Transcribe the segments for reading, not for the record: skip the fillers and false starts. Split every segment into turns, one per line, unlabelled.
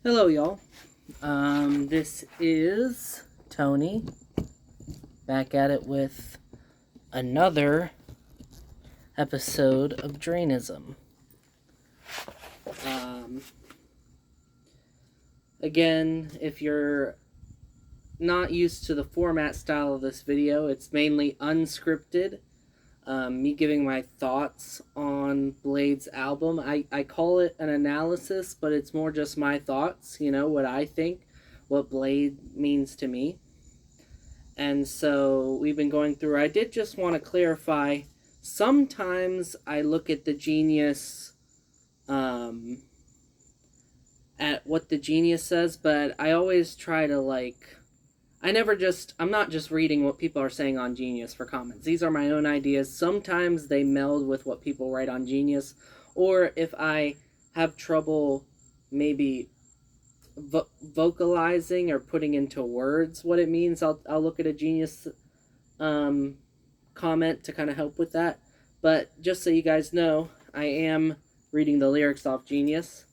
Hello, y'all. This is Tony, back at it with another episode of Drainism. Again, if you're not used to the format style of this video, it's mainly unscripted. Me giving my thoughts on Blade's album. I call it an analysis, but it's more just my thoughts, what I think, what Blade means to me. And so we've been going through. I did just want to clarify, sometimes I look at the genius, at what the genius says, but I always try to I'm not just reading what people are saying on Genius for comments. These are my own ideas. Sometimes they meld with what people write on Genius. Or if I have trouble maybe vocalizing or putting into words what it means, I'll look at a Genius comment to kind of help with that. But just so you guys know, I am reading the lyrics off Genius.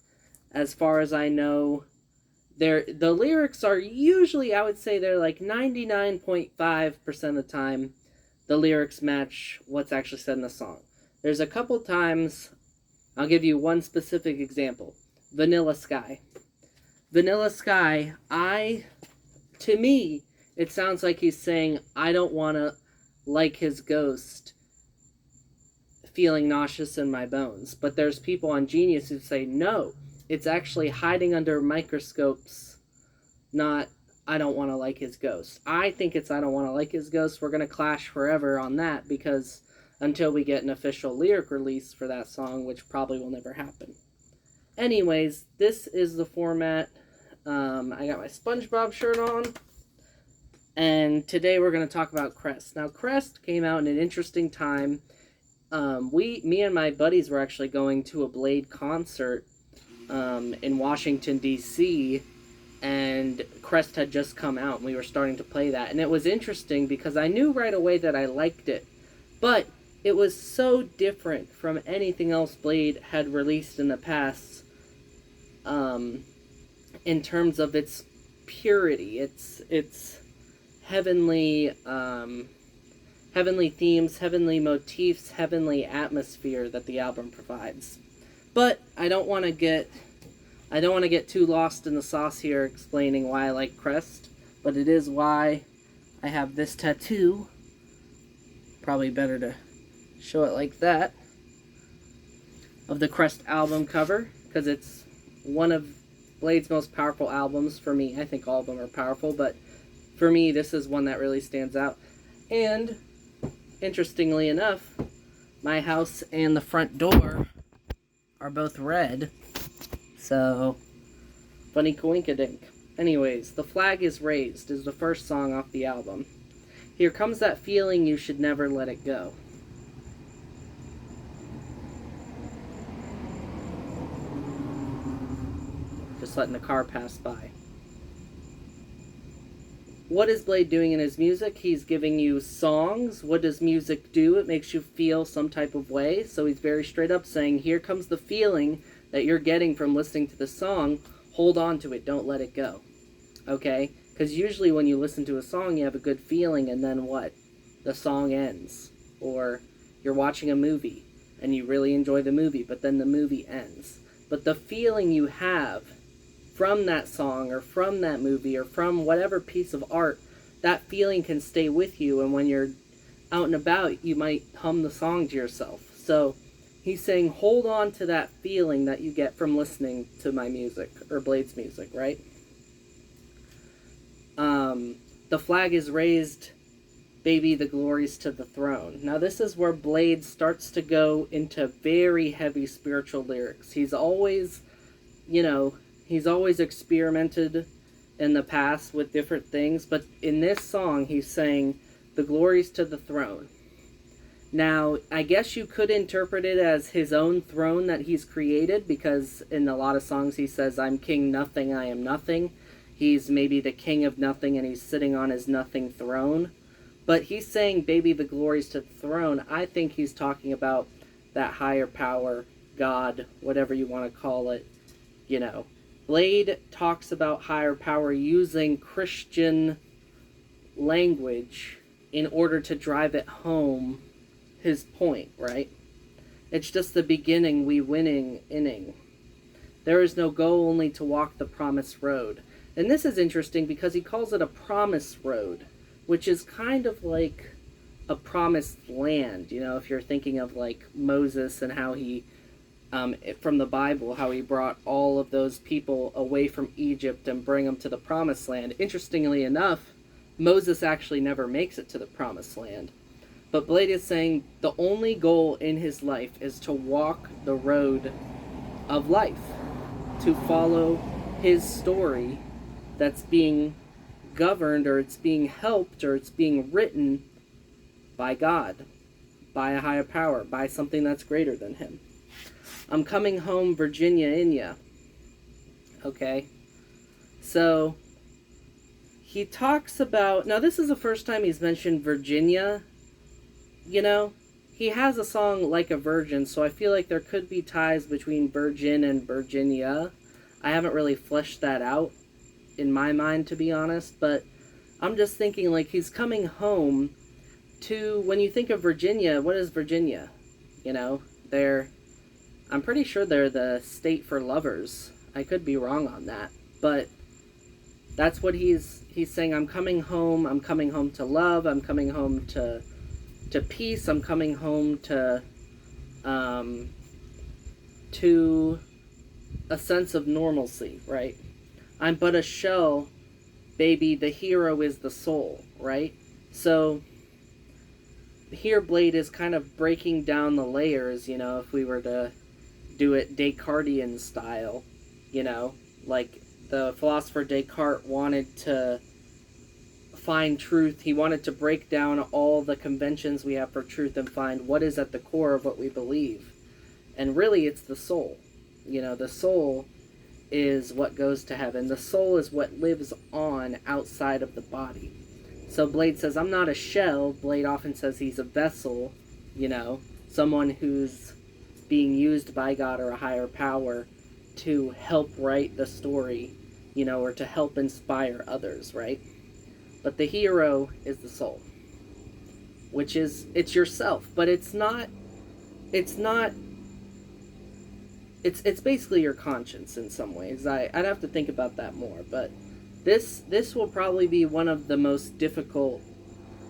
As far as I know, the lyrics are usually, I would say they're like 99.5% of the time, the lyrics match what's actually said in the song. There's a couple times, I'll give you one specific example. Vanilla Sky. Vanilla Sky, to me, it sounds like he's saying, I don't want to like his ghost feeling nauseous in my bones. But there's people on Genius who say, no, it's actually hiding under microscopes, not, I don't want to like his ghost. I think it's, I don't want to like his ghost. We're going to clash forever on that, because until we get an official lyric release for that song, which probably will never happen. Anyways, this is the format. I got my SpongeBob shirt on, and today we're going to talk about Crest. Now, Crest came out in an interesting time. Me and my buddies were actually going to a Blade concert in Washington, D.C., and Crest had just come out, and we were starting to play that. And it was interesting because I knew right away that I liked it, but it was so different from anything else Blade had released in the past, in terms of its purity, its heavenly, heavenly themes, heavenly motifs, heavenly atmosphere that the album provides. But I don't want to get too lost in the sauce here explaining why I like Crest, but it is why I have this tattoo. Probably better to show it like that, of the Crest album cover, because it's one of Blade's most powerful albums for me. I think all of them are powerful, but for me, this is one that really stands out. And interestingly enough, my house and the front door are both red, so funny coinkadink. Anyways, The Flag is Raised is the first song off the album. Here comes that feeling, you should never let it go. Just letting the car pass by. What is Blade doing in his music? He's giving you songs. What does music do? It makes you feel some type of way. So he's very straight up saying, here comes the feeling that you're getting from listening to the song. Hold on to it. Don't let it go. Okay? Because usually when you listen to a song, you have a good feeling, and then what? The song ends. Or you're watching a movie, and you really enjoy the movie, but then the movie ends. But the feeling you have from that song, or from that movie, or from whatever piece of art, that feeling can stay with you, and when you're out and about, you might hum the song to yourself. So he's saying, hold on to that feeling that you get from listening to my music, or Blade's music, right? The flag is raised, baby, the glory's to the throne. Now this is where Blade starts to go into very heavy spiritual lyrics. He's always experimented in the past with different things, but in this song, he's saying, the glory's to the throne. Now, I guess you could interpret it as his own throne that he's created, because in a lot of songs he says, I'm king nothing, I am nothing. He's maybe the king of nothing, and he's sitting on his nothing throne. But he's saying, baby, the glory's to the throne. I think he's talking about that higher power, God, whatever you want to call it, Blade talks about higher power using Christian language in order to drive it home his point, right? It's just the beginning, we winning inning. There is no goal, only to walk the promised road. And this is interesting because he calls it a promised road, which is kind of like a promised land. You know, if you're thinking of like Moses and how he, from the Bible, how he brought all of those people away from Egypt and bring them to the promised land. Interestingly enough, Moses actually never makes it to the promised land. But Blade is saying the only goal in his life is to walk the road of life, to follow his story that's being governed, or it's being helped, or it's being written by God, by a higher power, by something that's greater than him. I'm coming home, Virginia, in ya. Okay? So, he talks about... Now, this is the first time he's mentioned Virginia. You know, he has a song Like a Virgin, so I feel like there could be ties between Virgin and Virginia. I haven't really fleshed that out in my mind, to be honest, but I'm just thinking, like, he's coming home to... When you think of Virginia, what is Virginia? You know, I'm pretty sure they're the state for lovers. I could be wrong on that, but that's what he's saying. I'm coming home to love, I'm coming home to peace, I'm coming home to a sense of normalcy, right? I'm but a shell, baby, the hero is the soul, right? So here Blade is kind of breaking down the layers, you know, if we were to do it Descartesian style, you know, like the philosopher Descartes wanted to find truth. He wanted to break down all the conventions we have for truth and find what is at the core of what we believe. And really, it's the soul. You know, the soul is what goes to heaven. The soul is what lives on outside of the body. So Blade says, I'm not a shell. Blade often says he's a vessel, you know, someone who's being used by God or a higher power to help write the story, you know, or to help inspire others, right? But the hero is the soul, which is, it's yourself, but it's basically your conscience in some ways. I'd have to think about that more, but this will probably be one of the most difficult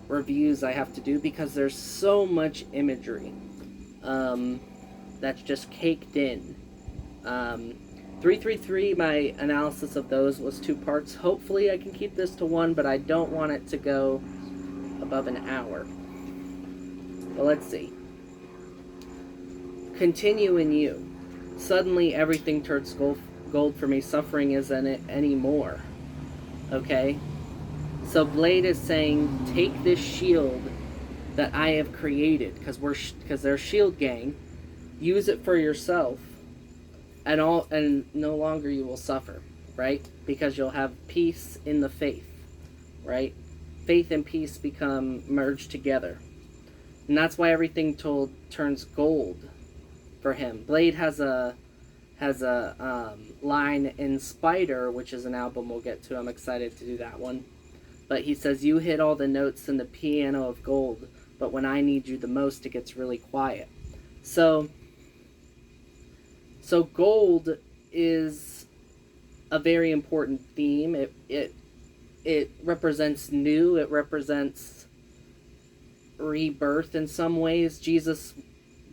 reviews I have to do because there's so much imagery that's just caked in. 333, my analysis of those was 2 parts. Hopefully I can keep this to 1, but I don't want it to go above an hour. But let's see. Continue in you. Suddenly everything turns gold for me. Suffering isn't it anymore. Okay? So Blade is saying, take this shield that I have created, because they're shield gang. Use it for yourself. And no longer you will suffer, right? Because you'll have peace in the faith, right? Faith and peace become merged together. And that's why everything turns gold for him. Blade has a line in Spider, which is an album we'll get to. I'm excited to do that one. But he says, you hit all the notes in the piano of gold, but when I need you the most, it gets really quiet. So gold is a very important theme. It represents new. It represents rebirth in some ways. Jesus,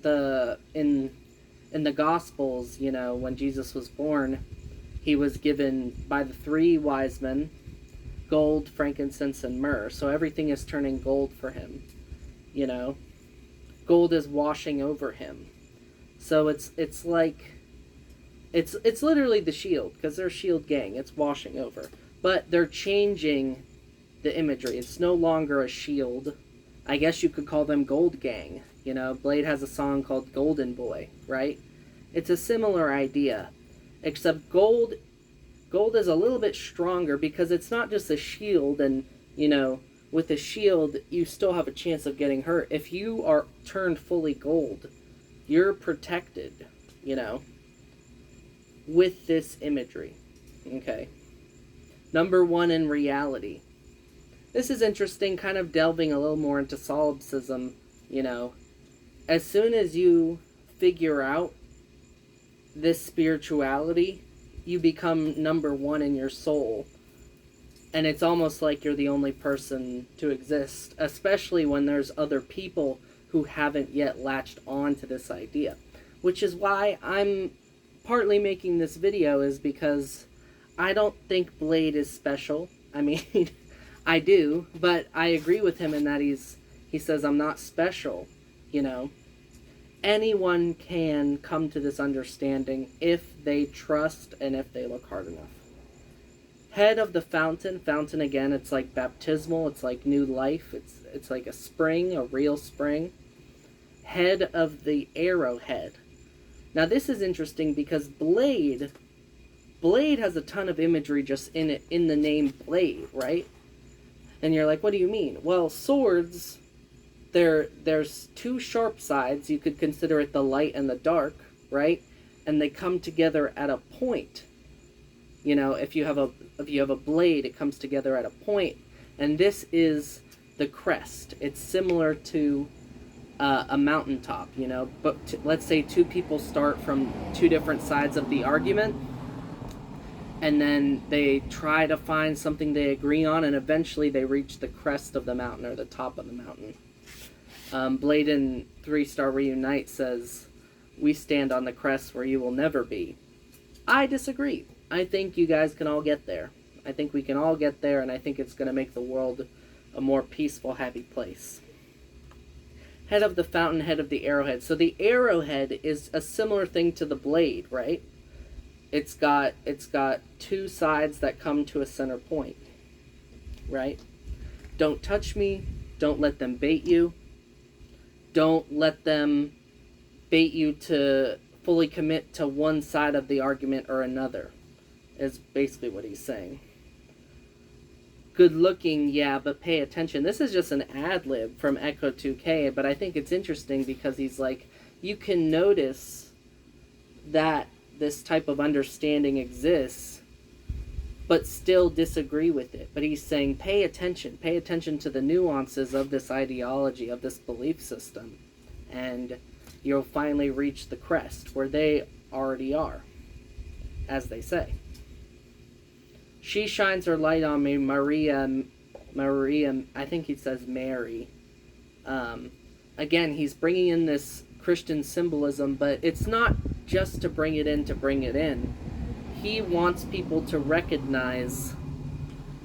in the Gospels, you know, when Jesus was born, he was given by the 3 wise men gold, frankincense, and myrrh. So everything is turning gold for him. You know, gold is washing over him. So it's like. It's literally the shield, because they're shield gang. It's washing over. But they're changing the imagery. It's no longer a shield. I guess you could call them gold gang. You know, Blade has a song called Golden Boy, right? It's a similar idea. Except gold is a little bit stronger because it's not just a shield, and, you know, with a shield, you still have a chance of getting hurt. If you are turned fully gold, you're protected, you know, with this imagery. Okay. Number 1 in reality. This is interesting, kind of delving a little more into solipsism, you know. As soon as you figure out this spirituality, you become number 1 in your soul. And it's almost like you're the only person to exist, especially when there's other people who haven't yet latched on to this idea. Which is why I'm partly making this video, is because I don't think Blade is special. I mean, I do, but I agree with him in that he says, I'm not special, you know. Anyone can come to this understanding if they trust and if they look hard enough. Head of the fountain. Fountain, again, it's like baptismal. It's like new life. It's like a spring, a real spring. Head of the arrowhead. Now this is interesting because Blade has a ton of imagery just in the name Blade, right? And you're like, what do you mean? Well, swords, there's 2 sharp sides. You could consider it the light and the dark, right? And they come together at a point. You know, if you have a blade, it comes together at a point. And this is the crest. It's similar to a mountaintop, you know. But let's say 2 people start from 2 different sides of the argument, and then they try to find something they agree on, and eventually they reach the crest of the mountain, or the top of the mountain. Blade in 3-Star Reunite says, we stand on the crest where you will never be. I disagree. I think you guys can all get there. I think we can all get there, and I think it's going to make the world a more peaceful, happy place. Head of the fountain, head of the arrowhead. So the arrowhead is a similar thing to the blade, right? It's got 2 sides that come to a center point, right? Don't touch me. Don't let them bait you. Don't let them bait you to fully commit to one side of the argument or another, is basically what he's saying. Good looking, yeah, but pay attention. This is just an ad-lib from ecco2k, but I think it's interesting because he's like, you can notice that this type of understanding exists, but still disagree with it. But he's saying, pay attention to the nuances of this ideology, of this belief system, and you'll finally reach the crest, where they already are, as they say. She shines her light on me, Maria, I think he says Mary. Again, he's bringing in this Christian symbolism, but it's not just to bring it in. He wants people to recognize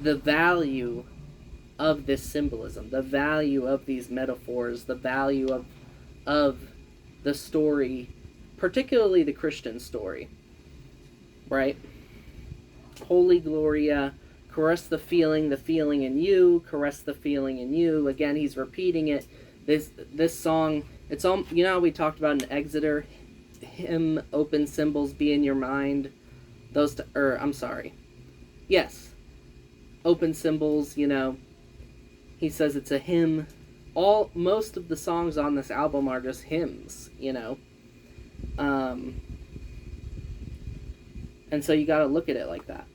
the value of this symbolism, the value of these metaphors, the value of the story, particularly the Christian story, right? Holy Gloria, caress the feeling in you, caress the feeling in you. Again, he's repeating it. This song, it's all, you know how we talked about in Exeter, hymn, open symbols be in your mind. Yes, open symbols, you know. He says it's a hymn. Most of the songs on this album are just hymns, you know. And so you got to look at it like that.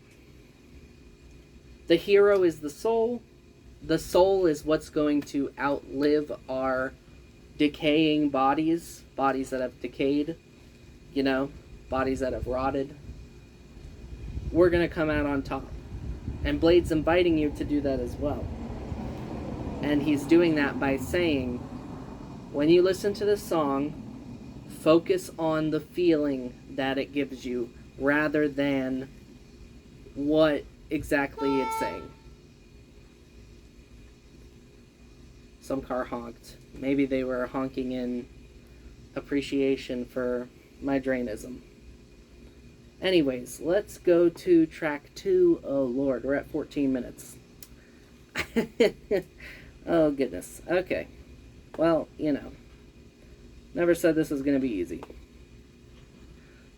The hero is the soul. The soul is what's going to outlive our decaying bodies that have decayed, you know, bodies that have rotted. We're going to come out on top. And Blade's inviting you to do that as well. And he's doing that by saying, when you listen to this song, focus on the feeling that it gives you rather than what exactly it's saying. Some car honked. Maybe they were honking in appreciation for my Drainism. Anyways, let's go to track 2. Oh Lord, we're at 14 minutes. Oh goodness. Okay. Well, you know. Never said this was going to be easy.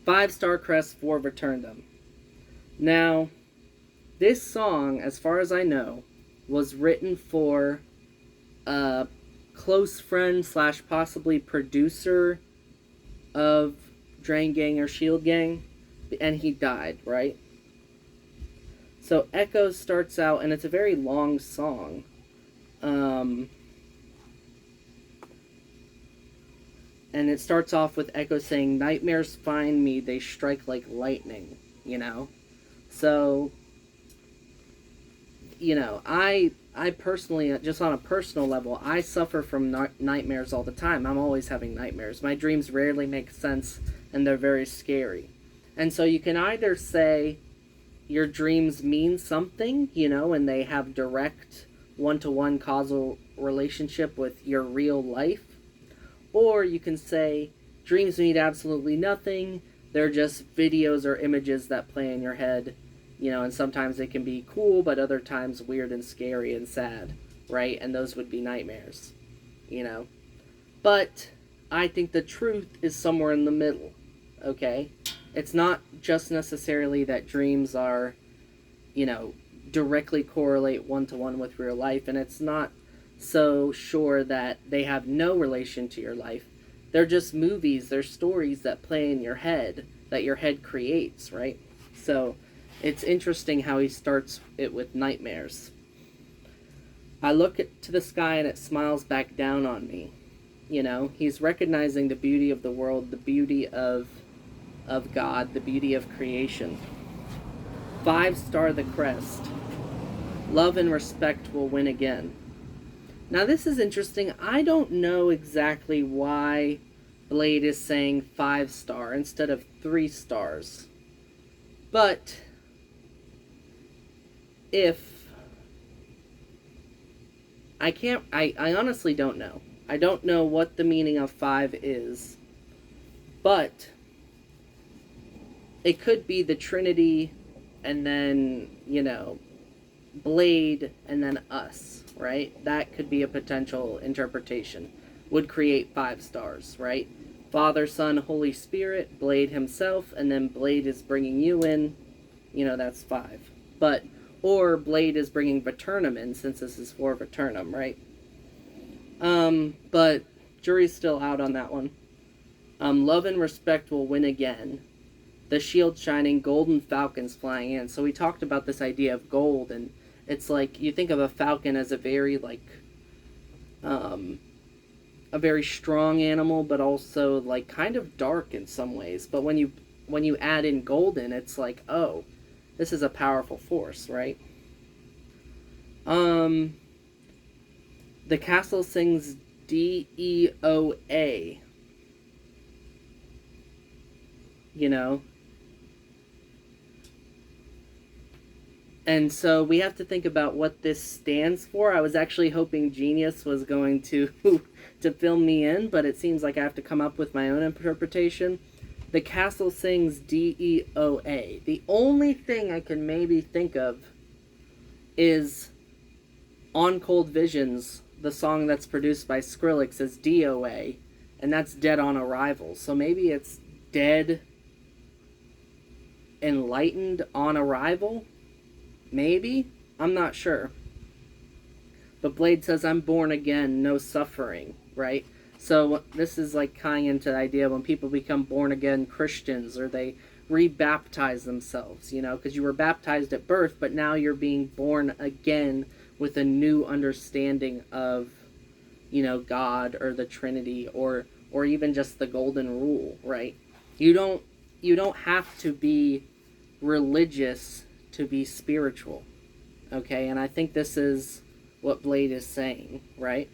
5-Star Crest for Returnedom. Now, this song, as far as I know, was written for a close friend / possibly producer of Drain Gang or Shield Gang, and he died, right? So Echo starts out, and it's a very long song. And it starts off with Echo saying, "Nightmares find me, they strike like lightning," you know? So, you know, I personally, just on a personal level, I suffer from nightmares all the time. I'm always having nightmares. My dreams rarely make sense, and they're very scary. And so you can either say your dreams mean something, you know, and they have direct one-to-one causal relationship with your real life, or you can say dreams mean absolutely nothing. They're just videos or images that play in your head, you know, and sometimes they can be cool, but other times weird and scary and sad, right? And those would be nightmares, you know. But I think the truth is somewhere in the middle, okay? It's not just necessarily that dreams are, you know, directly correlate one-to-one with real life, and it's not so sure that they have no relation to your life. They're just movies, they're stories that play in your head, that your head creates, right? So it's interesting how he starts it with nightmares. I look to the sky and it smiles back down on me. You know, he's recognizing the beauty of the world, the beauty of God, the beauty of creation. 5-star the crest. Love and respect will win again. Now this is interesting. I don't know exactly why Blade is saying 5-star instead of 3 stars. But if I honestly don't know. I don't know what the meaning of 5 is. But it could be the Trinity and then, you know, Blade and then us, right? That could be a potential interpretation. Would create 5 stars, right? Father, Son, Holy Spirit, Blade himself, and then Blade is bringing you in. You know, that's 5. But, or Blade is bringing Veternum in, since this is for Veternum, right? But jury's still out on that one. Love and respect will win again. The shield shining, golden falcons flying in. So we talked about this idea of gold, and it's like, you think of a falcon as a very, like, a very strong animal, but also, like, kind of dark in some ways. But when you add in golden, it's like, oh, this is a powerful force, right? The castle sings DEOA. You know? And so we have to think about what this stands for. I was actually hoping Genius was going to fill me in, but it seems like I have to come up with my own interpretation. The castle sings DEOA. The only thing I can maybe think of is On Cold Visions, the song that's produced by Skrillex, is DOA, and that's Dead on Arrival. So maybe it's Dead Enlightened on Arrival? Maybe? I'm not sure. But Blade says, I'm born again, no suffering, right? So this is like tying into the idea of when people become born again Christians, or they rebaptize themselves, you know, because you were baptized at birth, but now you're being born again with a new understanding of, you know, God or the Trinity, or even just the golden rule, right? You don't have to be religious to be spiritual, okay? And I think this is what Blade is saying, right?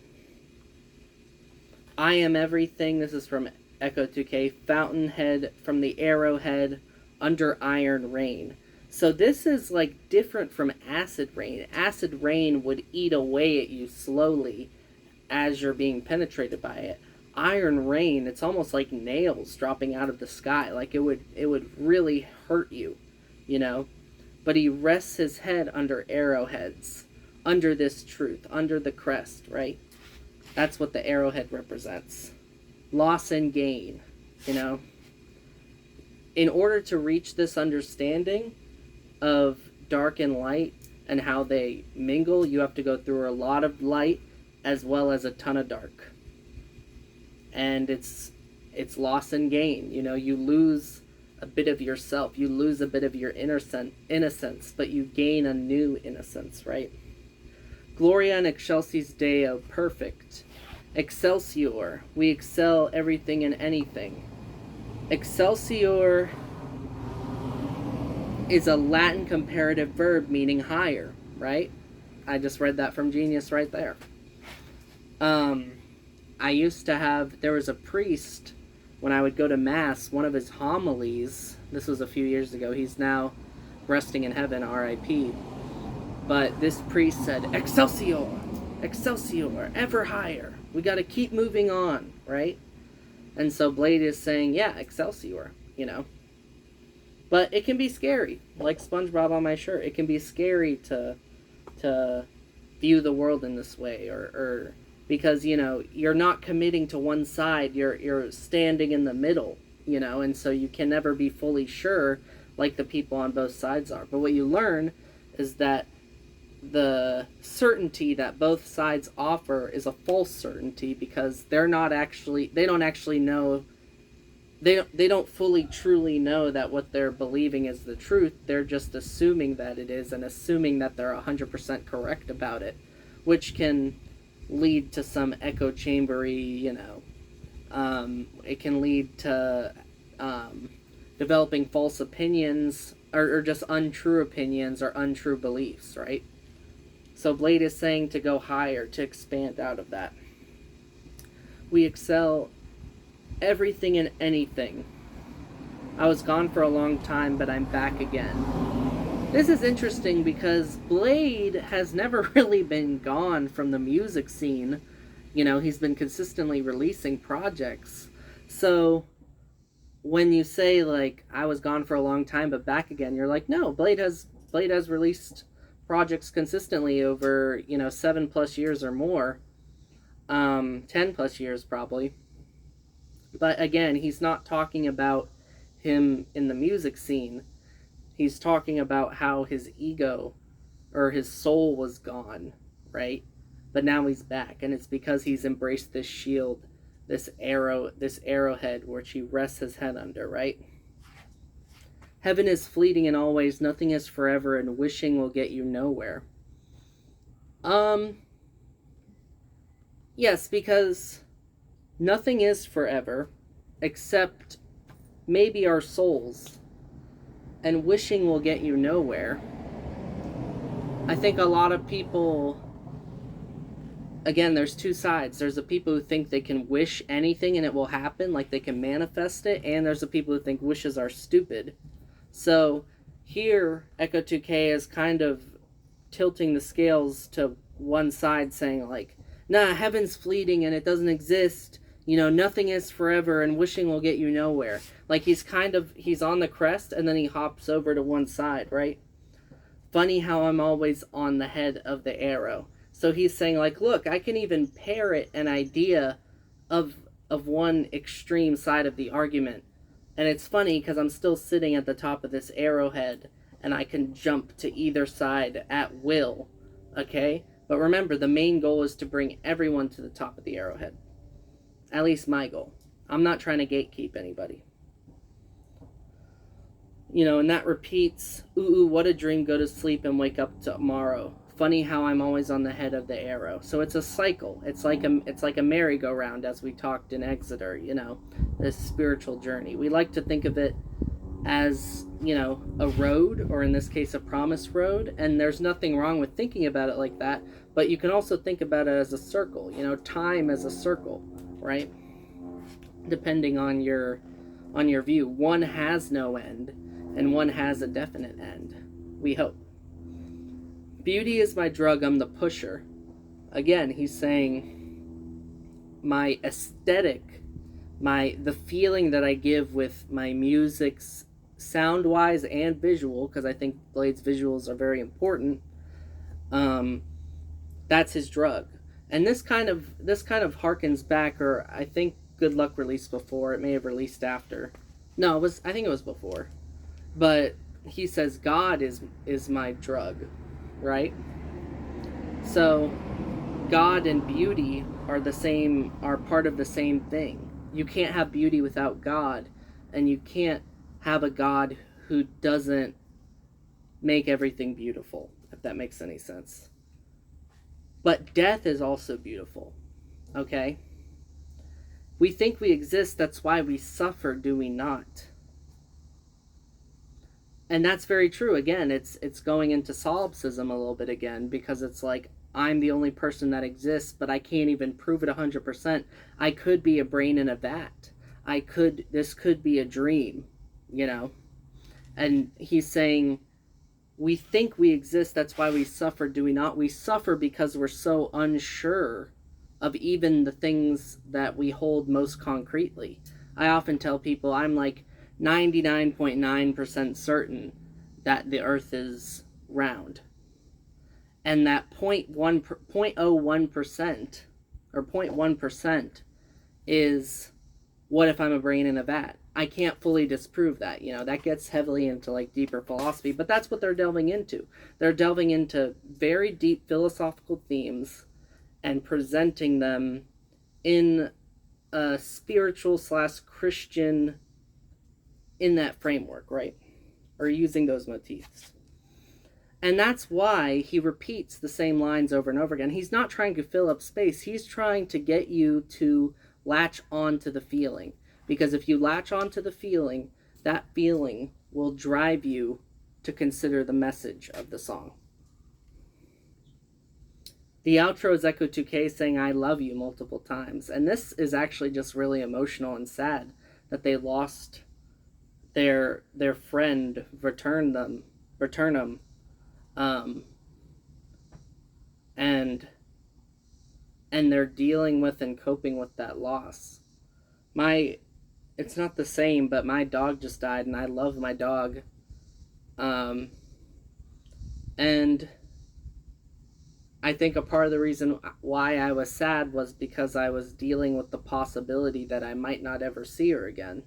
I am everything. This is from ecco2k. Fountainhead from the arrowhead under iron rain. So this is like different from acid rain. Acid rain would eat away at you slowly as you're being penetrated by it. Iron rain, it's almost like nails dropping out of the sky. Like it would really hurt you, you know? But he rests his head under arrowheads, under this truth, under the crest, right? That's what the arrowhead represents. Loss and gain, you know? In order to reach this understanding of dark and light and how they mingle, you have to go through a lot of light as well as a ton of dark. And it's loss and gain. You know, you lose a bit of yourself. You lose a bit of your innocence, but you gain a new innocence, right? Gloria in excelsis Deo, perfect. Excelsior, we excel everything and anything. Excelsior is a Latin comparative verb meaning higher, right? I just read that from Genius right there. I used to have, there was a priest, when I would go to Mass, one of his homilies, this was a few years ago, he's now resting in heaven, R.I.P., but this priest said, Excelsior, Excelsior, ever higher. We got to keep moving on, right? And so Blade is saying, yeah, Excelsior, you know. But it can be scary, like SpongeBob on my shirt. It can be scary to view the world in this way, or because, you know, you're not committing to one side, you're standing in the middle, you know, and so you can never be fully sure like the people on both sides are. But what you learn is that the certainty that both sides offer is a false certainty, because they don't actually know, they don't fully truly know that what they're believing is the truth. They're just assuming that it is, and assuming that they're 100% correct about it, which can lead to some echo chambery, you know, it can lead to developing false opinions, or just untrue opinions or untrue beliefs, right? So Blade is saying to go higher, to expand out of that. We excel everything and anything. I was gone for a long time, but I'm back again. This is interesting because Blade has never really been gone from the music scene. You know, he's been consistently releasing projects. So when you say, like, I was gone for a long time but back again, you're like, no, Blade has released projects consistently over, you know, 7+ years or more. 10+ years probably. But again, he's not talking about him in the music scene. He's talking about how his ego or his soul was gone, right? But now he's back, and it's because he's embraced this shield, this arrowhead which he rests his head under, right? Heaven is fleeting and always, nothing is forever, and wishing will get you nowhere. Yes, because nothing is forever, except maybe our souls, and wishing will get you nowhere. I think a lot of people, again, there's two sides. There's the people who think they can wish anything and it will happen, like they can manifest it, and there's the people who think wishes are stupid. So here, ecco2k is kind of tilting the scales to one side, saying like, nah, heaven's fleeting and it doesn't exist. You know, nothing is forever and wishing will get you nowhere. Like he's on the crest and then he hops over to one side, right? Funny how I'm always on the head of the arrow. So he's saying like, look, I can even parrot an idea of one extreme side of the argument. And it's funny because I'm still sitting at the top of this arrowhead and I can jump to either side at will, okay? But remember, the main goal is to bring everyone to the top of the arrowhead. At least my goal. I'm not trying to gatekeep anybody. You know, and that repeats, ooh, what a dream, go to sleep and wake up tomorrow. Funny how I'm always on the head of the arrow. So it's a cycle. It's like a merry-go-round, as we talked in Exeter, you know, this spiritual journey. We like to think of it as, you know, a road, or in this case, a promised road, and there's nothing wrong with thinking about it like that, but you can also think about it as a circle, you know, time as a circle, right? Depending on your view. One has no end, and one has a definite end, we hope. Beauty is my drug, I'm the pusher. Again, he's saying my aesthetic, the feeling that I give with my music's sound-wise and visual, because I think Blade's visuals are very important, that's his drug. And this kind of harkens back, or I think Good Luck released before, it may have released after. No, I think it was before. But he says God is my drug, right? So God and beauty are part of the same thing. You can't have beauty without God, and you can't have a God who doesn't make everything beautiful, if that makes any sense. But death is also beautiful, okay? We think we exist, that's why we suffer, do we not? And that's very true. Again, it's going into solipsism a little bit again, because it's like, I'm the only person that exists, but I can't even prove it 100%. I could be a brain in a vat. This could be a dream, you know? And he's saying, we think we exist, that's why we suffer, do we not? We suffer because we're so unsure of even the things that we hold most concretely. I often tell people I'm like 99.9% certain that the earth is round. And that 0.01% or 0.1% is, what if I'm a brain in a vat? I can't fully disprove that. You know, that gets heavily into like deeper philosophy, but that's what they're delving into. They're delving into very deep philosophical themes and presenting them in a spiritual / Christian, in that framework, right? Or using those motifs. And that's why he repeats the same lines over and over again. He's not trying to fill up space. He's trying to get you to latch onto the feeling. Because if you latch onto the feeling, that feeling will drive you to consider the message of the song. The outro is ecco2k saying, I love you, multiple times. And this is actually just really emotional and sad that they lost their friend, Returnum. And they're dealing with and coping with that loss. It's not the same, but my dog just died, and I love my dog. And I think a part of the reason why I was sad was because I was dealing with the possibility that I might not ever see her again.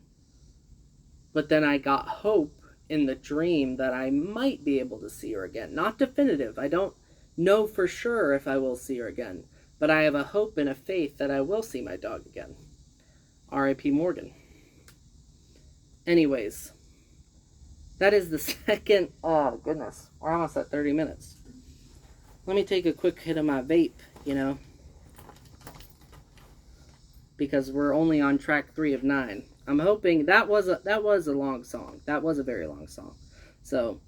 But then I got hope in the dream that I might be able to see her again. Not definitive. I don't know for sure if I will see her again. But I have a hope and a faith that I will see my dog again. R.I.P. Morgan. Anyways, that is the second... Oh, goodness. We're almost at 30 minutes. Let me take a quick hit of my vape, you know. Because we're only on track 3 of 9. I'm hoping that was a long song. That was a very long song. So,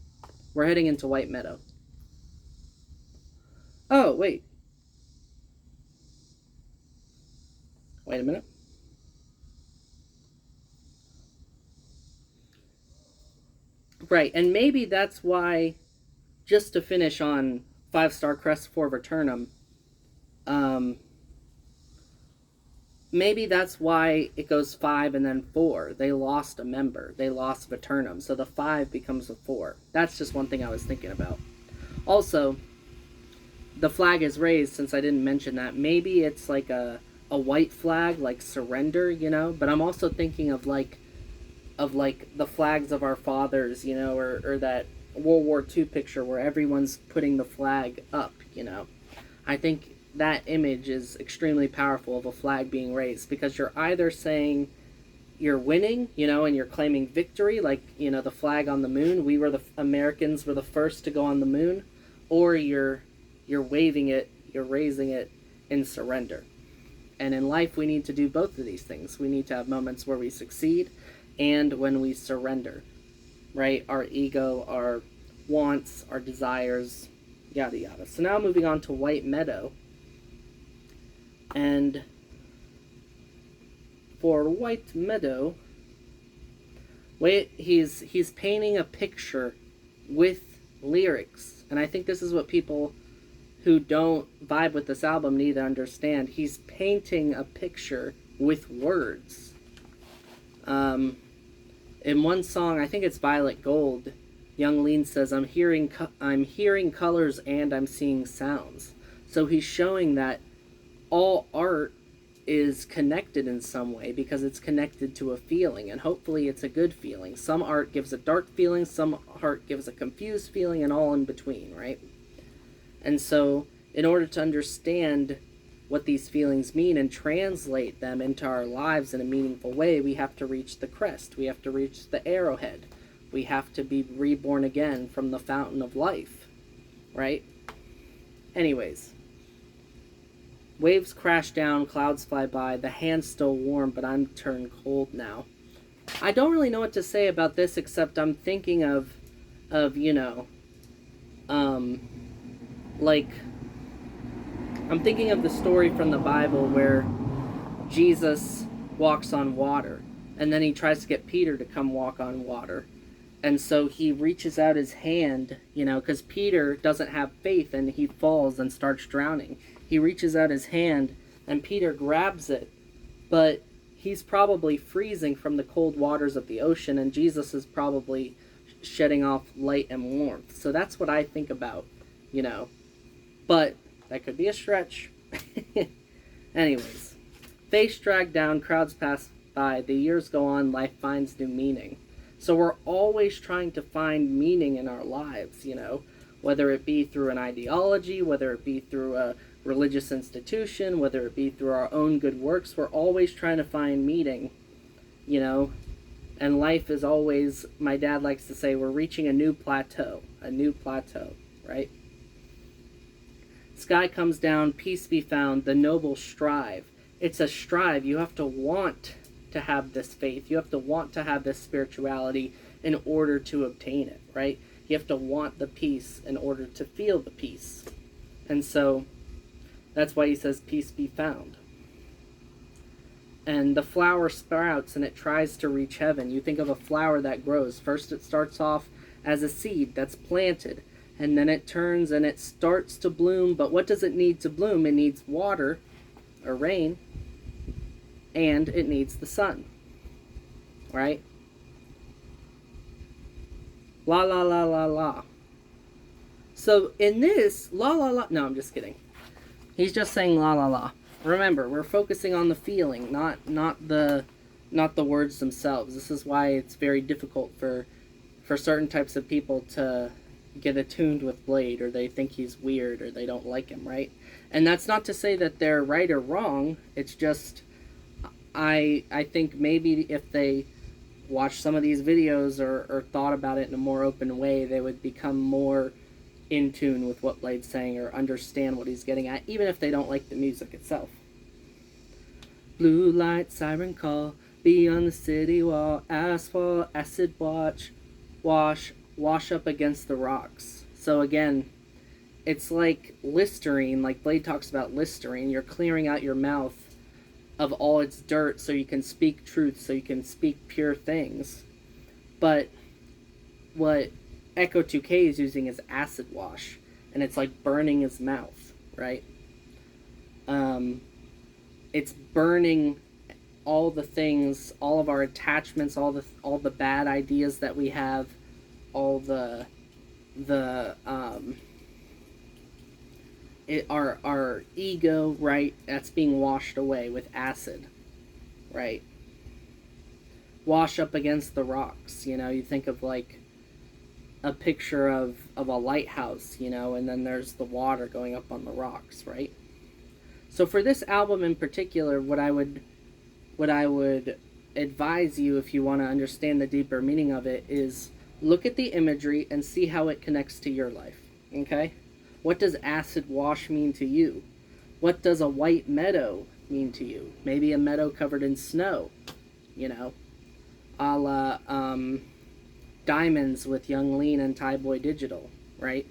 we're heading into White Meadow. Oh, wait. Wait a minute. Right, and maybe that's why, just to finish on 5-star Crest for Returnum, maybe that's why it goes 5 and then 4. They lost a member. They lost Returnum. So the 5 becomes a 4. That's just one thing I was thinking about. Also, the flag is raised, since I didn't mention that. Maybe it's like a white flag, like surrender, you know? But I'm also thinking of like the flags of our fathers, you know, or that World War II picture where everyone's putting the flag up, you know? I think that image is extremely powerful of a flag being raised, because you're either saying you're winning, you know, and you're claiming victory, like, you know, the flag on the moon. Americans were the first to go on the moon, or you're waving it, you're raising it in surrender. And in life, we need to do both of these things. We need to have moments where we succeed and when we surrender, right? Our ego, our wants, our desires, yada yada. So now moving on to White Meadow. And for White Meadow, he's painting a picture with lyrics. And I think this is what people who don't vibe with this album need to understand. He's painting a picture with words. In one song, I think it's Violet Gold, Young Lean says, I'm hearing colors and I'm seeing sounds. So he's showing that all art is connected in some way because it's connected to a feeling, and hopefully it's a good feeling. Some art gives a dark feeling, some art gives a confused feeling, and all in between, right? And so in order to understand what these feelings mean and translate them into our lives in a meaningful way, we have to reach the crest. We have to reach the arrowhead. We have to be reborn again from the fountain of life, right? Anyways, waves crash down, clouds fly by, the hand's still warm, but I'm turned cold now. I don't really know what to say about this, except I'm thinking of you know, like, I'm thinking of the story from the Bible where Jesus walks on water, and then he tries to get Peter to come walk on water. And so he reaches out his hand, you know, because Peter doesn't have faith and he falls and starts drowning. He reaches out his hand and Peter grabs it, but he's probably freezing from the cold waters of the ocean, and Jesus is probably shedding off light and warmth. So that's what I think about, you know. But that could be a stretch. Anyways, face dragged down, crowds pass by, the years go on, life finds new meaning. So we're always trying to find meaning in our lives, you know, whether it be through an ideology, whether it be through a religious institution, whether it be through our own good works. We're always trying to find meaning, you know, and life is always, my dad likes to say, we're reaching a new plateau, right? Sky comes down, peace be found, the noble strive. It's a strive. You have to want to have this faith. You have to want to have this spirituality in order to obtain it, right? You have to want the peace in order to feel the peace. And so that's why he says peace be found. And the flower sprouts and it tries to reach heaven. You think of a flower that grows. First it starts off as a seed that's planted, and then it turns and it starts to bloom. But what does it need to bloom? It needs water or rain, and it needs the sun, right? La la la la la. So in this, la la la, no, I'm just kidding. He's just saying la la la. Remember, we're focusing on the feeling, not the words themselves. This is why it's very difficult for certain types of people to get attuned with Blade, or they think he's weird, or they don't like him, right? And that's not to say that they're right or wrong. It's just, I think maybe if they watched some of these videos or thought about it in a more open way, they would become more in tune with what Blade's saying or understand what he's getting at, even if they don't like the music itself. Blue light, siren call, beyond the city wall, asphalt, acid wash up against the rocks. So again, it's like Listerine, like Blade talks about Listerine. You're clearing out your mouth of all its dirt so you can speak truth, so you can speak pure things. But what ecco2k is using is acid wash, and it's like burning his mouth, right? It's burning all the things, all of our attachments, all the bad ideas that we have, all our ego, right? That's being washed away with acid, right? Wash up against the rocks, you know. You think of like a picture of a lighthouse, you know, and then there's the water going up on the rocks, right? So for this album in particular, what I would advise you, if you want to understand the deeper meaning of it, is look at the imagery and see how it connects to your life, okay? What does acid wash mean to you? What does a white meadow mean to you? Maybe a meadow covered in snow, you know, a la Diamonds with Young Lean and Thai Boy Digital, right?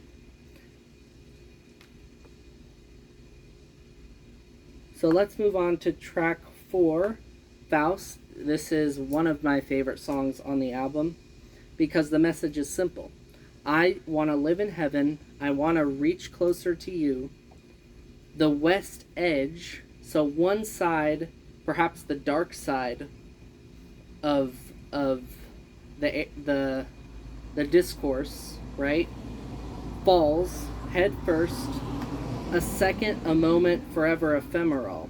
So let's move on to track 4, Faust. This is one of my favorite songs on the album because the message is simple. I want to live in heaven. I want to reach closer to you. The west edge, so one side, perhaps the dark side of the discourse, right, falls head first. A second, a moment, forever ephemeral.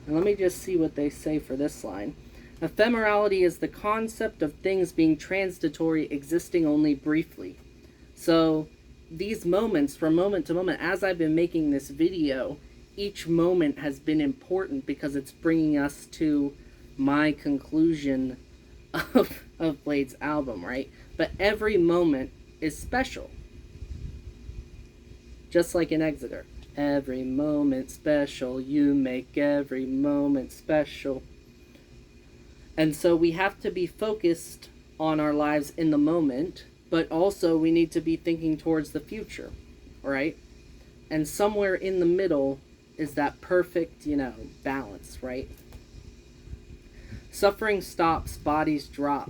And let me just see what they say for this line. Ephemerality is the concept of things being transitory, existing only briefly. So these moments, from moment to moment, as I've been making this video, each moment has been important because it's bringing us to my conclusion of Blade's album, right? But every moment is special. Just like in Exeter. Every moment special, you make every moment special. And so we have to be focused on our lives in the moment, but also we need to be thinking towards the future, right? And somewhere in the middle is that perfect, balance, right? Suffering stops, bodies drop.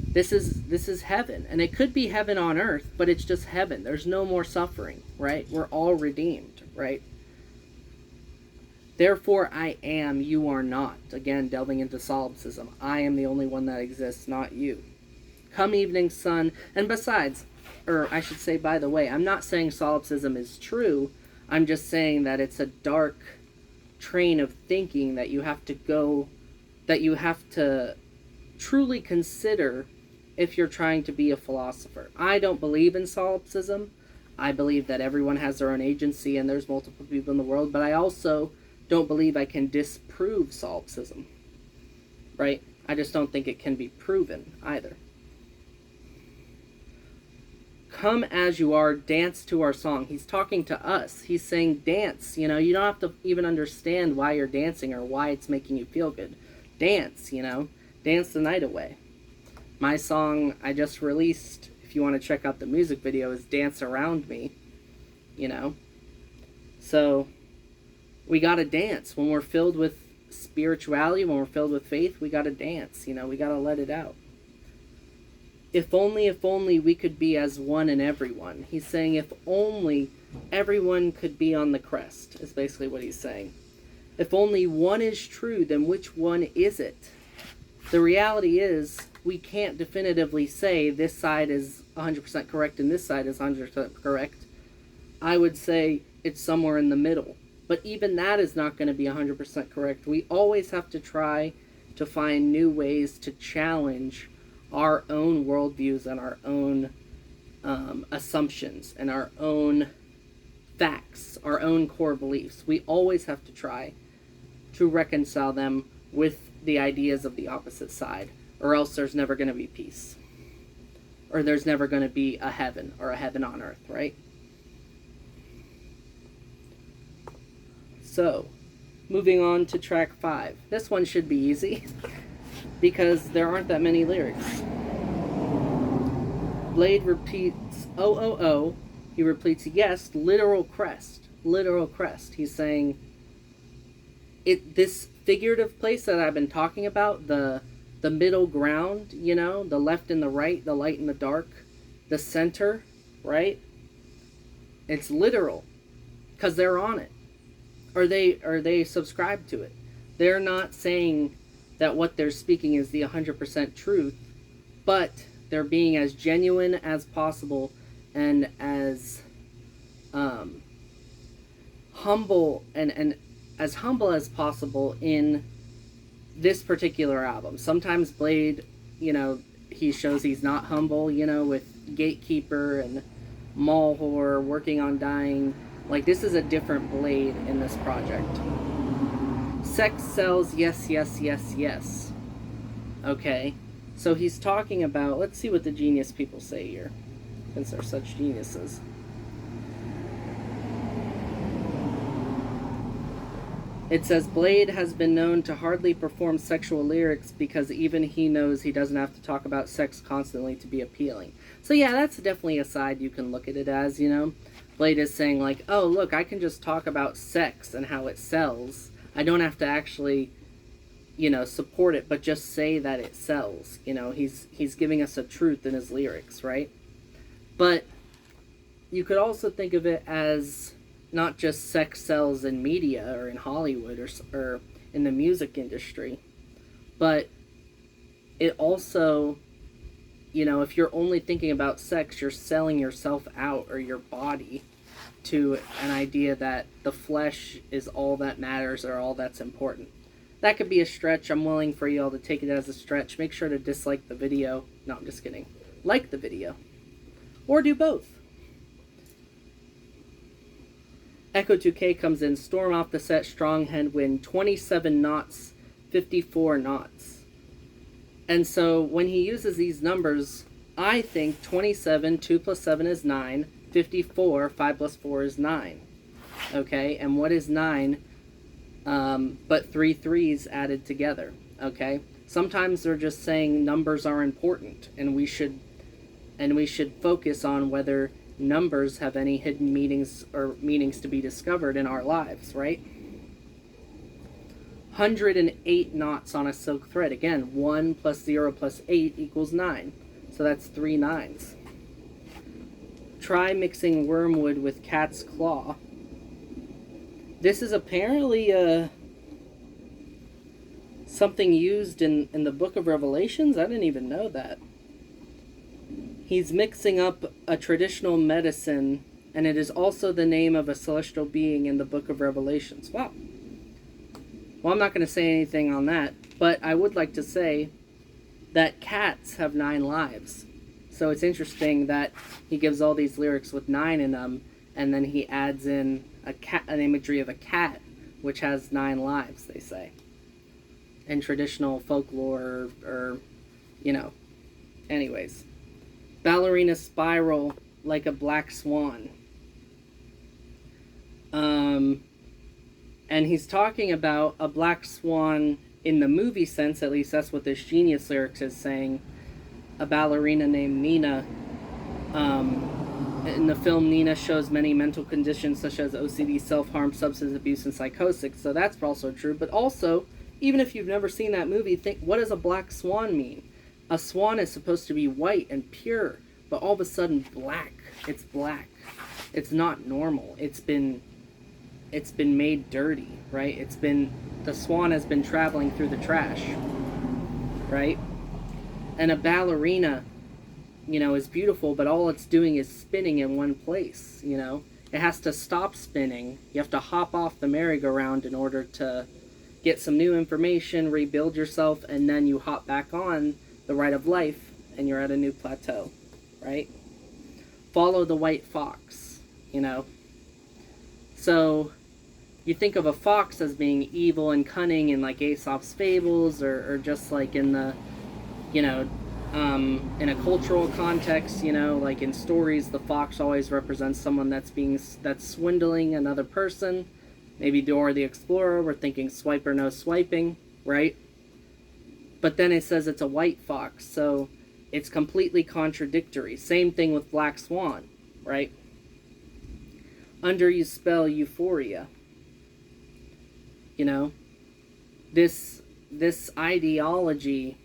This is heaven, and it could be heaven on earth, but it's just heaven. There's no more suffering, right? We're all redeemed, right? Therefore I am, you are not. Again, delving into solipsism. I am the only one that exists, not you. Come evening sun, and besides, or I should say, by the way, I'm not saying solipsism is true. I'm just saying that it's a dark train of thinking that you have to truly consider if you're trying to be a philosopher. I don't believe in solipsism. I believe that everyone has their own agency and there's multiple people in the world, but I also don't believe I can disprove solipsism, right? I just don't think it can be proven either. Come as you are, dance to our song. He's talking to us. He's saying dance. You don't have to even understand why you're dancing or why it's making you feel good. Dance, dance the night away. My song I just released, if you want to check out the music video, is Dance Around Me, So we got to dance. When we're filled with spirituality, when we're filled with faith, we got to dance, we got to let it out. If only we could be as one in everyone. He's saying if only everyone could be on the crest, is basically what he's saying. If only one is true, then which one is it? The reality is, we can't definitively say this side is 100% correct and this side is 100% correct. I would say it's somewhere in the middle. But even that is not going to be 100% correct. We always have to try to find new ways to challenge our own worldviews and our own assumptions and our own facts, our own core beliefs. We always have to try to reconcile them with the ideas of the opposite side, or else there's never going to be peace. Or there's never going to be a heaven or a heaven on earth, right? So, moving on to track 5. This one should be easy because there aren't that many lyrics. Blade repeats, oh, oh, oh. He repeats, yes, literal crest. Literal crest. He's saying, this figurative place that I've been talking about, the middle ground, the left and the right, the light and the dark, the center, right? It's literal because they're on it. Or they subscribe to it. They're not saying that what they're speaking is the 100% truth, but they're being as genuine as possible and as humble and as humble as possible in this particular album. Sometimes Blade, he shows he's not humble, with Gatekeeper and Mall Whore, Working on Dying. Like, this is a different Blade in this project. Sex sells, yes, yes, yes, yes. Okay, so he's talking about, let's see what the genius people say here, since they're such geniuses. It says, Blade has been known to hardly perform sexual lyrics because even he knows he doesn't have to talk about sex constantly to be appealing. So yeah, that's definitely a side you can look at it as, Blade is saying, like, oh, look, I can just talk about sex and how it sells. I don't have to actually, support it, but just say that it sells. He's giving us a truth in his lyrics, right? But you could also think of it as not just sex sells in media or in Hollywood or in the music industry, but it also, if you're only thinking about sex, you're selling yourself out or your body to an idea that the flesh is all that matters or all that's important. That could be a stretch. I'm willing for you all to take it as a stretch. Make sure to dislike the video. No, I'm just kidding. Like the video. Or do both. ecco2k comes in, storm off the set, strong headwind, 27 knots, 54 knots. And so when he uses these numbers, I think 27, 2 plus 7 is 9, 54, 5 plus 4 is 9. Okay, and what is 9 but 3 threes added together? Okay, sometimes they're just saying numbers are important, and we should focus on whether numbers have any hidden meanings or meanings to be discovered in our lives, right? 108 knots on a silk thread. Again, 1 plus 0 plus 8 equals 9. So that's 3 nines. Try mixing wormwood with cat's claw. This is apparently something used in the book of Revelations. I didn't even know that. He's mixing up a traditional medicine, and it is also the name of a celestial being in the book of Revelations. Wow. Well, I'm not going to say anything on that, but I would like to say that cats have 9 lives. So it's interesting that he gives all these lyrics with 9 in them, and then he adds in an imagery of a cat, which has 9 lives, they say, in traditional folklore, or anyways. Ballerina spiral like a black swan. And he's talking about a black swan in the movie sense, at least that's what this Genius lyrics is saying. A ballerina named Nina. In the film, Nina shows many mental conditions such as OCD, self-harm, substance abuse, and psychosis. So that's also true. But also, even if you've never seen that movie, think, what does a black swan mean? A swan is supposed to be white and pure, but all of a sudden black. It's black. It's not normal. It's been made dirty, right? The swan has been traveling through the trash, right? And a ballerina, is beautiful, but all it's doing is spinning in one place, It has to stop spinning. You have to hop off the merry-go-round in order to get some new information, rebuild yourself, and then you hop back on the ride of life, and you're at a new plateau, right? Follow the white fox, So you think of a fox as being evil and cunning in like Aesop's fables, or just like in the, in a cultural context, like in stories, the fox always represents someone that's swindling another person. Maybe Dora the Explorer, we're thinking swipe or no swiping, right? But then it says it's a white fox, so it's completely contradictory. Same thing with black swan, right? Under you spell euphoria. This ideology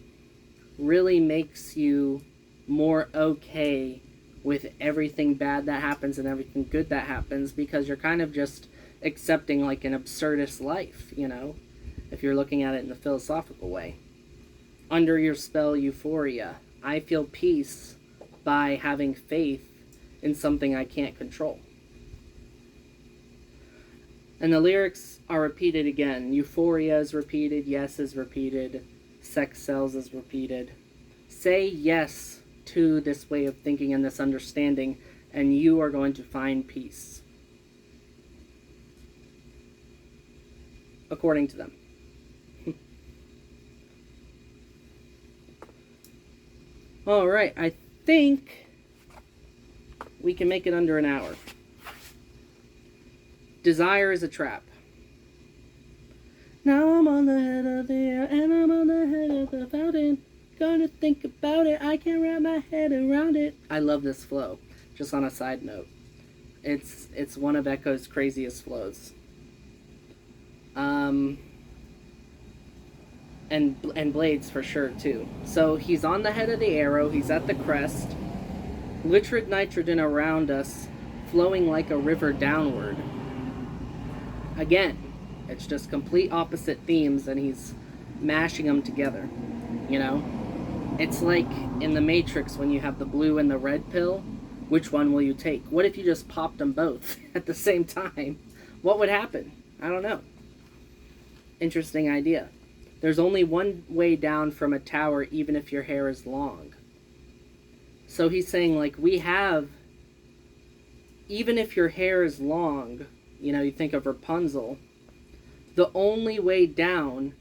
really makes you more okay with everything bad that happens and everything good that happens, because you're kind of just accepting like an absurdist life, if you're looking at it in a philosophical way. Under your spell euphoria. I feel peace by having faith in something I can't control. And the lyrics are repeated again. Euphoria is repeated, yes is repeated, sex sells is repeated. Say yes to this way of thinking and this understanding, and you are going to find peace. According to them. Alright, I think we can make it under an hour. Desire is a trap. Now I'm on the head of the air, and I'm on the head of the fountain. Gonna think about it, I can't wrap my head around it. I love this flow, just on a side note. It's one of Echo's craziest flows. And Blades for sure too. So he's on the head of the arrow, he's at the crest. Litrid nitrogen around us, flowing like a river downward. Again, it's just complete opposite themes, and he's mashing them together, It's like in the Matrix when you have the blue and the red pill. Which one will you take? What if you just popped them both at the same time? What would happen? I don't know. Interesting idea. There's only one way down from a tower, even if your hair is long. So he's saying, like, even if your hair is long, You know, you think of Rapunzel. The only way down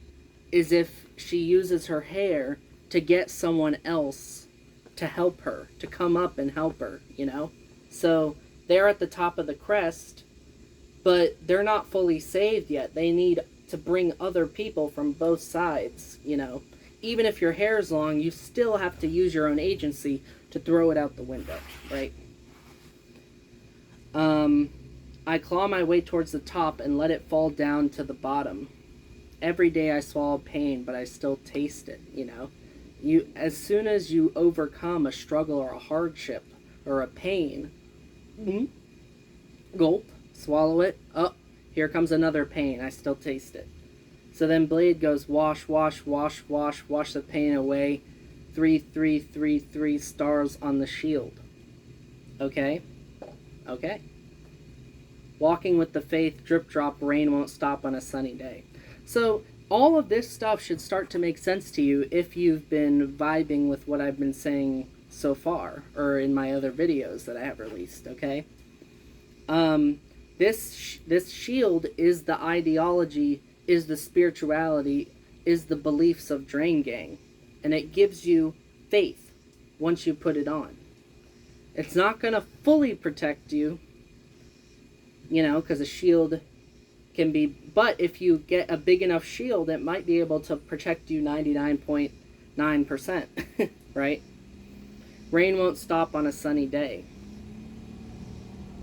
is if she uses her hair to get someone else to help her, to come up and help her, you know? So they're at the top of the crest, but they're not fully saved yet. They need to bring other people from both sides, you know? Even if your hair is long, you still have to use your own agency to throw it out the window, right? I claw my way towards the top and let it fall down to the bottom. Every day I swallow pain, but I still taste it, you know? As soon as you overcome a struggle or a hardship or a pain, gulp, swallow it, oh, here comes another pain, I still taste it. So then Blade goes, wash, wash, wash, wash, wash the pain away. 3, 3, 3, 3 stars on the shield. Okay? Okay. Walking with the faith, drip drop, rain won't stop on a sunny day. So all of this stuff should start to make sense to you if you've been vibing with what I've been saying so far, or in my other videos that I have released, okay? This shield is the ideology, is the spirituality, is the beliefs of Drain Gang. And it gives you faith once you put it on. It's not going to fully protect you, you know, because a shield can be... But if you get a big enough shield, it might be able to protect you 99.9%, right? Rain won't stop on a sunny day.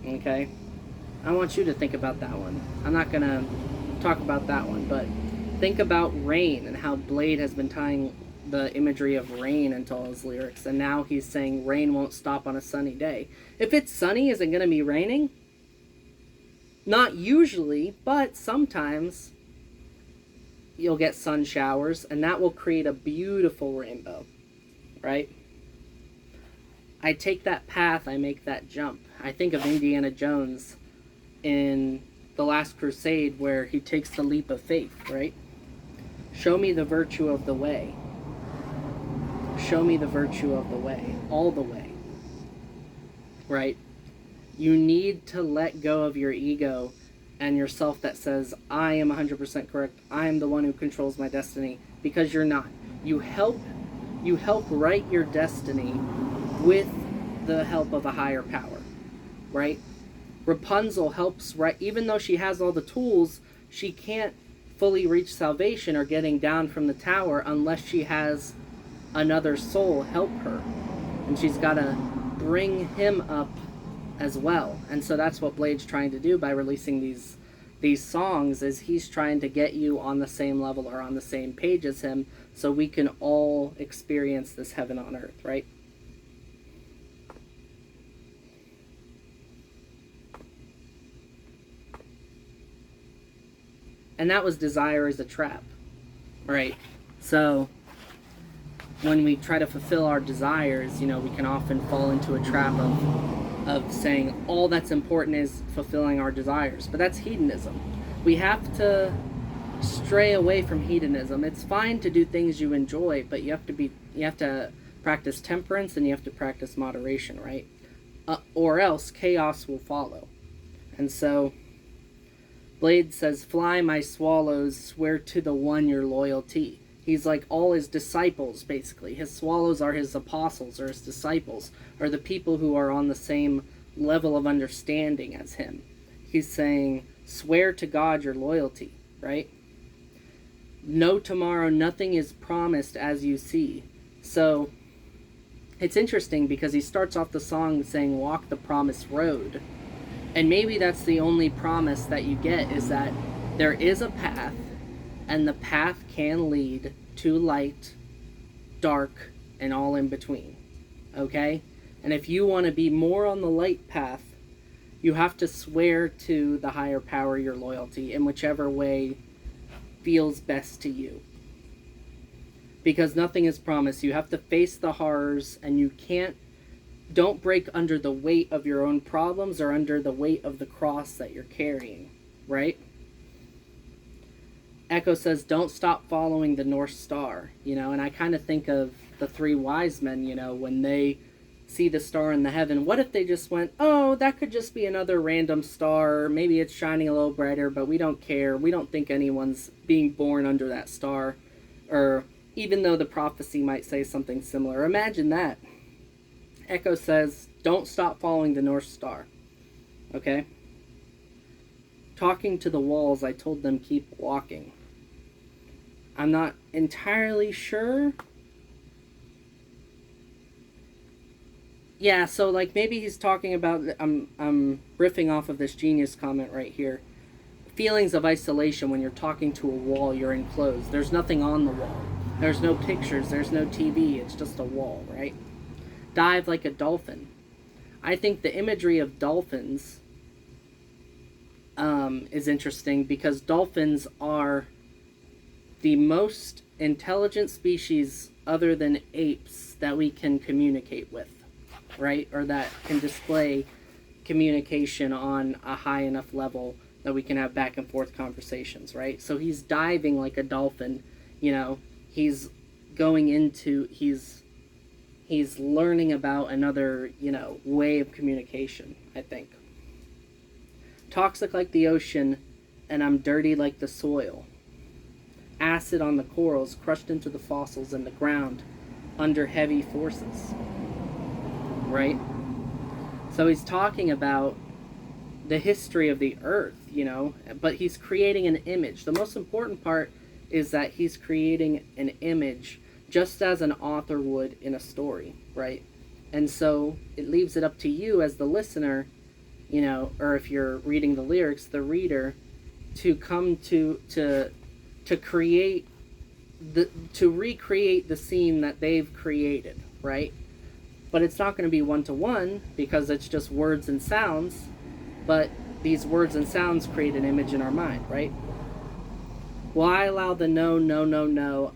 Okay? I want you to think about that one. I'm not going to talk about that one, but think about rain and how Blade has been tying the imagery of rain into all his lyrics, and now he's saying rain won't stop on a sunny day. If it's sunny, is it going to be raining? Not usually, but sometimes you'll get sun showers, and that will create a beautiful rainbow, right? I take that path, I make that jump. I think of Indiana Jones in The Last Crusade, where he takes the leap of faith, right? Show me the virtue of the way. Show me the virtue of the way. All the way. Right? You need to let go of your ego and yourself that says, I am 100% correct. I am the one who controls my destiny. Because you're not. You help write your destiny with the help of a higher power. Right? Rapunzel helps write, even though she has all the tools, she can't fully reach salvation or getting down from the tower unless she has another soul help her. And she's got to bring him up as well. And so that's what Blade's trying to do by releasing these songs, is he's trying to get you on the same level or on the same page as him, so we can all experience this heaven on earth, right? And that was desire as a trap, right? So when we try to fulfill our desires, you know, we can often fall into a trap of saying all that's important is fulfilling our desires. But that's hedonism. We have to stray away from hedonism. It's fine to do things you enjoy, but you have to practice temperance and you have to practice moderation, right? Or else chaos will follow. And so Blade says, fly my swallows, swear to the one your loyalty. He's like all his disciples, basically. His swallows are his apostles, or his disciples, or the people who are on the same level of understanding as him. He's saying, swear to God your loyalty, right? No tomorrow, nothing is promised as you see. So it's interesting because he starts off the song saying, walk the promised road. And maybe that's the only promise that you get, is that there is a path, and the path can lead to light, dark, and all in between. Okay? And if you want to be more on the light path, you have to swear to the higher power your loyalty in whichever way feels best to you. Because nothing is promised. You have to face the horrors, and you don't break under the weight of your own problems or under the weight of the cross that you're carrying, right? Echo says, don't stop following the North Star, you know, and I kind of think of the three wise men, you know, when they see the star in the heaven. What if they just went, oh, that could just be another random star. Maybe it's shining a little brighter, but we don't care. We don't think anyone's being born under that star. Or even though the prophecy might say something similar. Imagine that. Echo says, don't stop following the North Star. Okay? Talking to the walls, I told them keep walking. I'm not entirely sure. Yeah, so like maybe he's talking about, I'm riffing off of this genius comment right here. Feelings of isolation when you're talking to a wall, you're enclosed. There's nothing on the wall. There's no pictures, there's no TV, it's just a wall, right? Dive like a dolphin. I think the imagery of dolphins is interesting because dolphins are the most intelligent species other than apes that we can communicate with, right? Or that can display communication on a high enough level that we can have back and forth conversations, right? So he's diving like a dolphin, you know, he's going into, he's learning about another, you know, way of communication, I think. Toxic like the ocean, and I'm dirty like the soil. Acid on the corals, crushed into the fossils and the ground under heavy forces. Right? So he's talking about the history of the earth, you know, but he's creating an image. The most important part is that he's creating an image just as an author would in a story, right? And so it leaves it up to you as the listener, you know, or if you're reading the lyrics, the reader, to come to create to recreate the scene that they've created, right? But it's not going to be one-to-one because it's just words and sounds, but these words and sounds create an image in our mind, right? Well, I allow the no, no, no, no,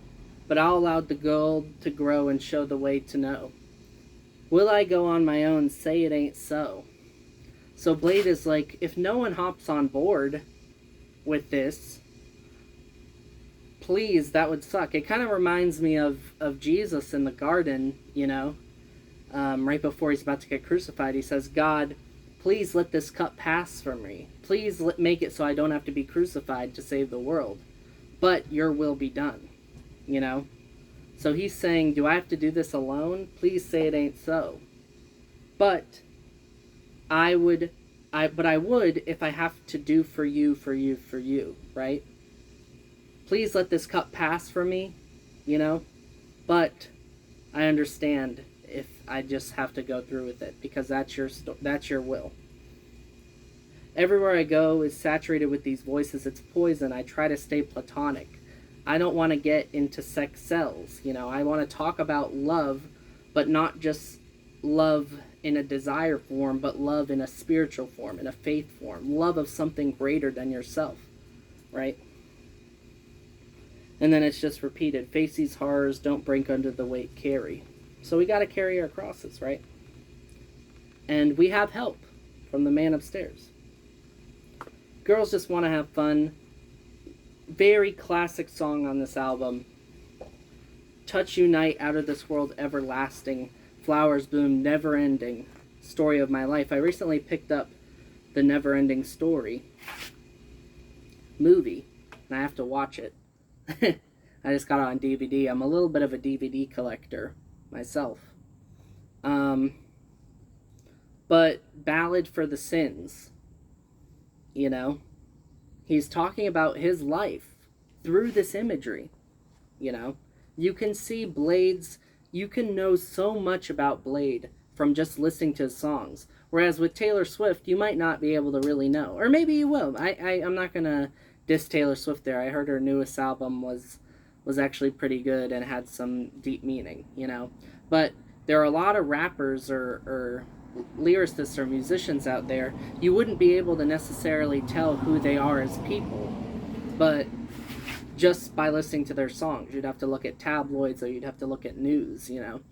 but I'll allow the gold to grow and show the way to know. Will I go on my own, say it ain't so? So Blade is like, if no one hops on board with this, please, that would suck. It kind of reminds me of Jesus in the garden, you know, right before he's about to get crucified. He says, God, please let this cup pass from me. Please make it so I don't have to be crucified to save the world. But your will be done, you know. So he's saying, do I have to do this alone? Please say it ain't so. But I would if I have to do for you, right? Please let this cup pass from me, you know. But I understand if I just have to go through with it because that's your will. Everywhere I go is saturated with these voices. It's poison. I try to stay platonic. I don't want to get into sex sells, you know. I want to talk about love, but not just love in a desire form, but love in a spiritual form, in a faith form. Love of something greater than yourself, right? And then it's just repeated. Face these horrors, don't break under the weight, carry. So we got to carry our crosses, right? And we have help from the man upstairs. Girls just want to have fun. Very classic song on this album. Touch unite out of this world everlasting. Flowers bloom never ending. Story of my life. I recently picked up the Never Ending Story movie, and I have to watch it. I just got it on DVD. I'm a little bit of a DVD collector myself. But Ballad for the Sins, you know, he's talking about his life through this imagery, you know. You can see Blade's, you can know so much about Blade from just listening to his songs. Whereas with Taylor Swift, you might not be able to really know. Or maybe you will. I'm not going to diss Taylor Swift there. I heard her newest album was actually pretty good and had some deep meaning, you know. But there are a lot of rappers or lyricists or musicians out there, you wouldn't be able to necessarily tell who they are as people, but just by listening to their songs. You'd have to look at tabloids or you'd have to look at news, you know.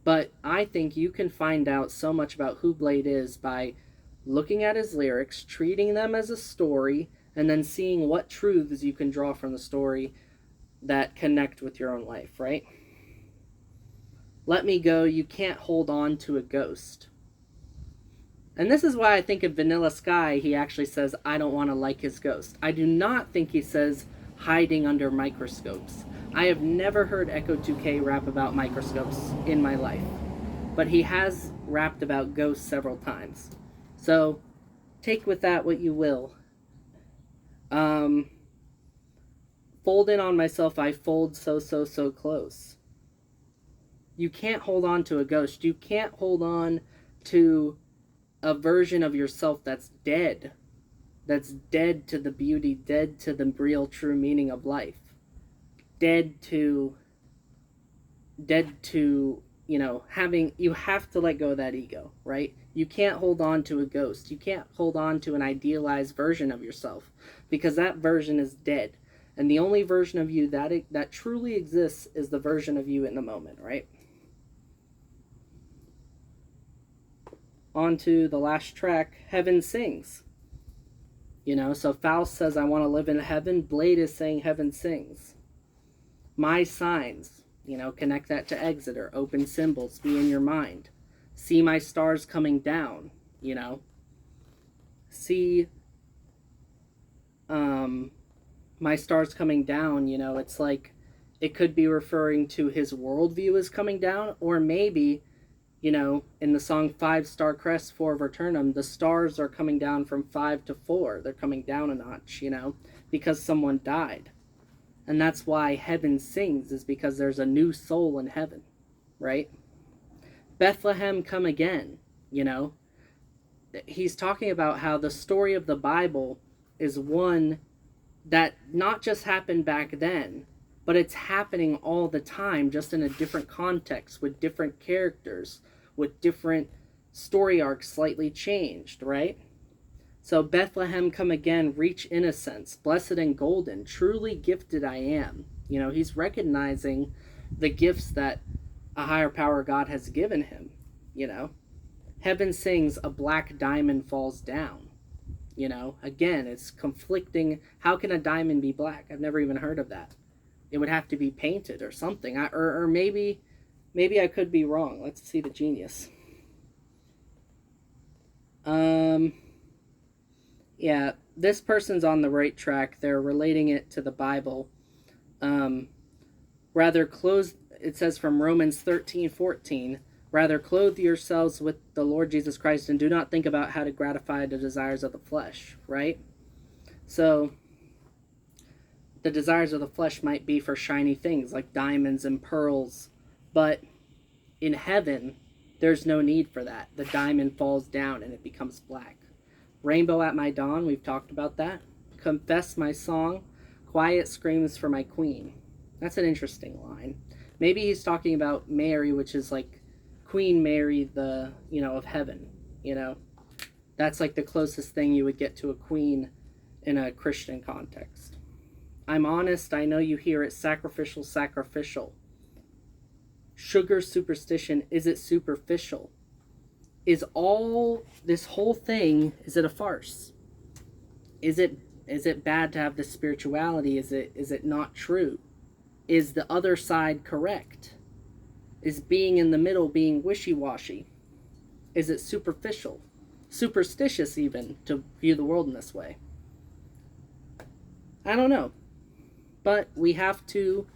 But I think you can find out so much about who Blade is by looking at his lyrics, treating them as a story, and then seeing what truths you can draw from the story that connect with your own life, right? Let me go, you can't hold on to a ghost. And this is why I think in Vanilla Sky, he actually says, I don't want to like his ghost. I do not think he says hiding under microscopes. I have never heard ecco2k rap about microscopes in my life. But he has rapped about ghosts several times. So, take with that what you will. Fold in on myself, I fold so close. You can't hold on to a ghost. You can't hold on to a version of yourself that's dead. That's dead to the beauty, dead to the real true meaning of life. Dead to, you know, you have to let go of that ego, right? You can't hold on to a ghost. You can't hold on to an idealized version of yourself, because that version is dead. And the only version of you that truly exists is the version of you in the moment, right? On to the last track, Heaven Sings. You know, so Faust says, I want to live in heaven. Blade is saying, Heaven Sings. My signs, you know, connect that to Exeter. Open symbols, be in your mind. See my stars coming down, you know. See my stars coming down, you know. It's like, it could be referring to his worldview is coming down, or maybe, you know, in the song 5-Star Crest, 4 Vernum, the stars are coming down from 5 to 4. They're coming down a notch, you know, because someone died. And that's why heaven sings, is because there's a new soul in heaven, right? Bethlehem come again, you know. He's talking about how the story of the Bible is one that not just happened back then, but it's happening all the time, just in a different context, with different characters, with different story arcs slightly changed, right? So Bethlehem come again, reach innocence, blessed and golden, truly gifted I am. You know, he's recognizing the gifts that a higher power God has given him, you know. Heaven sings, a black diamond falls down. You know, again, it's conflicting. How can a diamond be black? I've never even heard of that. It would have to be painted or something. Or maybe I could be wrong. Let's see the genius. Yeah, this person's on the right track. They're relating it to the Bible. Rather clothe, it says from Romans 13:14, rather clothe yourselves with the Lord Jesus Christ and do not think about how to gratify the desires of the flesh, right? So the desires of the flesh might be for shiny things like diamonds and pearls, but in heaven, there's no need for that. The diamond falls down and it becomes black. Rainbow at my dawn, we've talked about that. Confess my song, quiet screams for my queen. That's an interesting line. Maybe he's talking about Mary, which is like Queen Mary, the, you know, of heaven, you know. That's like the closest thing you would get to a queen in a Christian context. I'm honest, I know you hear it, sacrificial. Sugar superstition, is it superficial? Is all this whole thing, is it a farce? Is it bad to have this spirituality? Is it not true? Is the other side correct? Is being in the middle being wishy-washy? Is it superficial? Superstitious even, to view the world in this way? I don't know. But we have to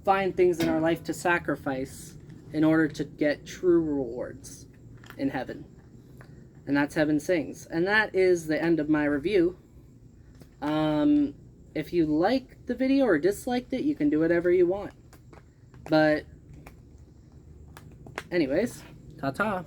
find things in our life to sacrifice in order to get true rewards in heaven. And that's Heaven Sings. And that is the end of my review. If you liked the video or disliked it, you can do whatever you want. But anyways, ta-ta.